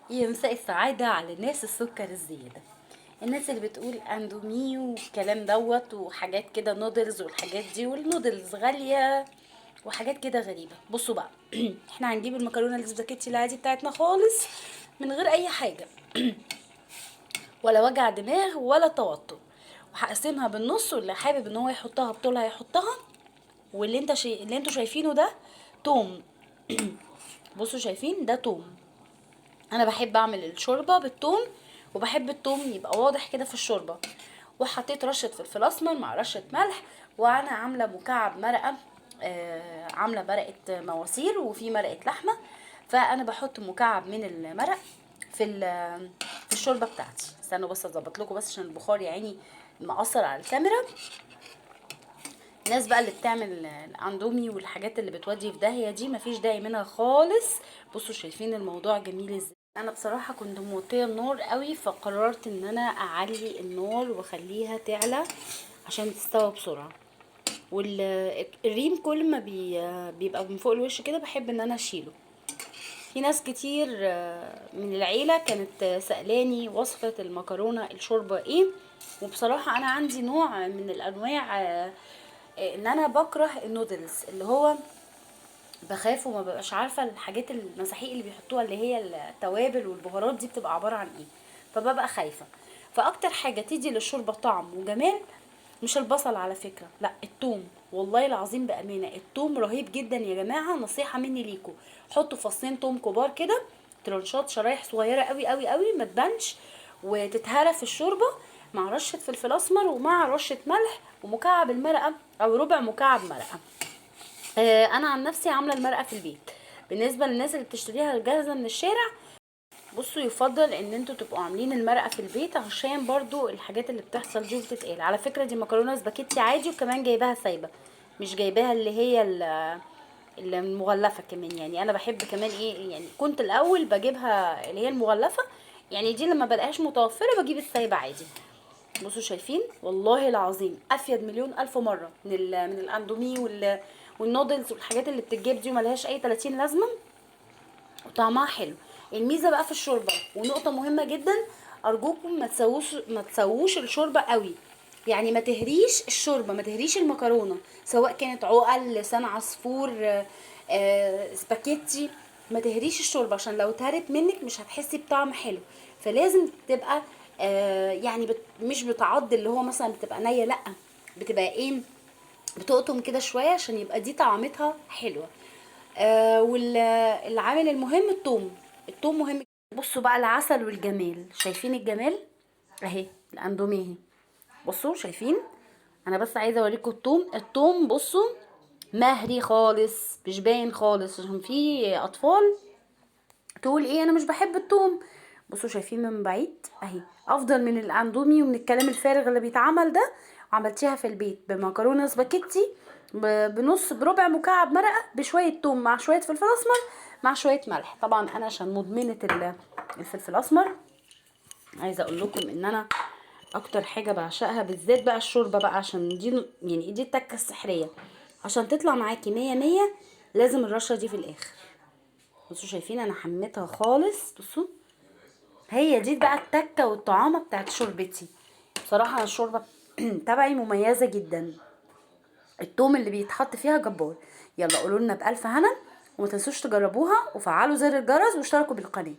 يمساء السعادة على الناس السكر الزيادة، الناس اللي بتقول اندومي والكلام دوت وحاجات كده نودلز والحاجات دي، والنودلز غالية وحاجات كده غريبة. بصوا بقى احنا هنجيب المكرونة الاسباجيتي العادي بتاعتنا خالص من غير اي حاجة ولا وجع دماغ ولا توتر، وهقسمها بالنص، واللي حابب ان هو يحطها بطولها يحطها. اللي انتوا شايفينه ده توم. بصوا شايفين ده توم. انا بحب اعمل الشوربه بالثوم، وبحب الثوم يبقى واضح كده في الشوربه. وحطيت رشه فلفل اسمر مع رشه ملح، وانا عامله مكعب مرقه، عامله مرقه مواسير وفي مرقه لحمه. فانا بحط مكعب من المرق في في الشوربه بتاعتي. استنوا بس اظبط لكم بس عشان البخار يا عيني مأثر على الكاميرا. الناس بقى اللي بتعمل الاندومي والحاجات اللي بتودي في داهيه دي مفيش داعي منها خالص. بصوا شايفين الموضوع جميل ازاي. انا بصراحه كنت موطيه النار قوي، فقررت ان انا اعلي النار واخليها تعلى عشان تستوي بسرعه. والريم كل ما بيبقى من فوق الوش كده بحب ان انا اشيله. في ناس كتير من العيله كانت سألاني وصفه المكرونه الشوربه ايه. وبصراحه انا عندي نوع من الانواع، ان انا بكره النودلز، اللي هو بخاف وما ببقاش عارفه الحاجات المساحيق اللي بيحطوها اللي هي التوابل والبهارات دي بتبقى عباره عن ايه. فببقى خايفه. فاكتر حاجه تدي للشوربه طعم وجمال مش البصل على فكره، لا التوم. والله العظيم بامانه التوم رهيب جدا يا جماعه. نصيحه مني ليكم، حطوا فصين توم كبار كده، ترنشات شرايح صغيره قوي قوي قوي ما تبانش، وتتهرى في الشوربه مع رشه فلفل اسمر ومع رشه ملح ومكعب المرقه او ربع مكعب مرقه. انا عن نفسي عامله المرقه في البيت. بالنسبه للناس اللي بتشتريها جاهزه من الشارع، بصوا يفضل ان انتوا تبقوا عاملين المرقه في البيت عشان برضو الحاجات اللي بتحصل دي بتتقال. على فكره دي مكرونه سباكيتي عادي، وكمان جايباها سايبه، مش جايباها اللي هي المغلفه كمان. يعني انا بحب كمان ايه، يعني كنت الاول بجيبها اللي هي المغلفه، يعني دي لما بلاقيهاش متوفره بجيب السايبه عادي. بصوا شايفين والله العظيم افيد مليون الف مره من من الاندومي والنودلز والحاجات اللي بتتجاب دي وملهاش اي 30 لازمه، وطعمها حلو. الميزه بقى في الشوربه، ونقطه مهمه جدا، ارجوكم ما تسووش الشوربه قوي. يعني ما تهريش الشوربه، ما تهريش المكرونه، سواء كانت عقل لسان عصفور سباكيتي. ما تهريش الشوربه عشان لو اتهرت منك مش هتحسي بطعم حلو. فلازم تبقى يعني مش بتعض اللي هو مثلا بتبقى نيه، لا بتبقى ايه، بتقطم كده شويه عشان يبقى دي طعمتها حلوه. والعامل المهم الثوم. الثوم مهم. بصوا بقى العسل والجمال، شايفين الجمال اهي الاندومي اهي. بصوا شايفين، انا بس عايزه اوريكم الثوم بصوا مهري خالص، مش باين خالص، عشان في اطفال تقول ايه انا مش بحب الثوم. بصوا شايفين من بعيد اهي افضل من الاندومي ومن الكلام الفارغ اللي بيتعمل ده. وعملتيها في البيت بمكرونه سباكيتي بربع مكعب مرقه بشويه توم مع شويه فلفل اسمر مع شويه ملح. طبعا انا عشان مدمنه الفلفل الاسمر، عايزه اقول لكم ان انا اكتر حاجه بعشقها بالذات بقى الشوربه بقى، عشان دي يعني دي التكه السحريه عشان تطلع معاكي مية مية. لازم الرشه دي في الاخر. بصوا شايفين انا حميتها خالص. بصوا هي دي بقى التكه والطعامه بتاعت شوربتي. بصراحه انا الشوربه تبعي مميزه جدا، التوم اللي بيتحط فيها جبار. يلا قولوا لنا بألف هنا، وما تنسوش تجربوها وفعلوا زر الجرس واشتركوا بالقناه.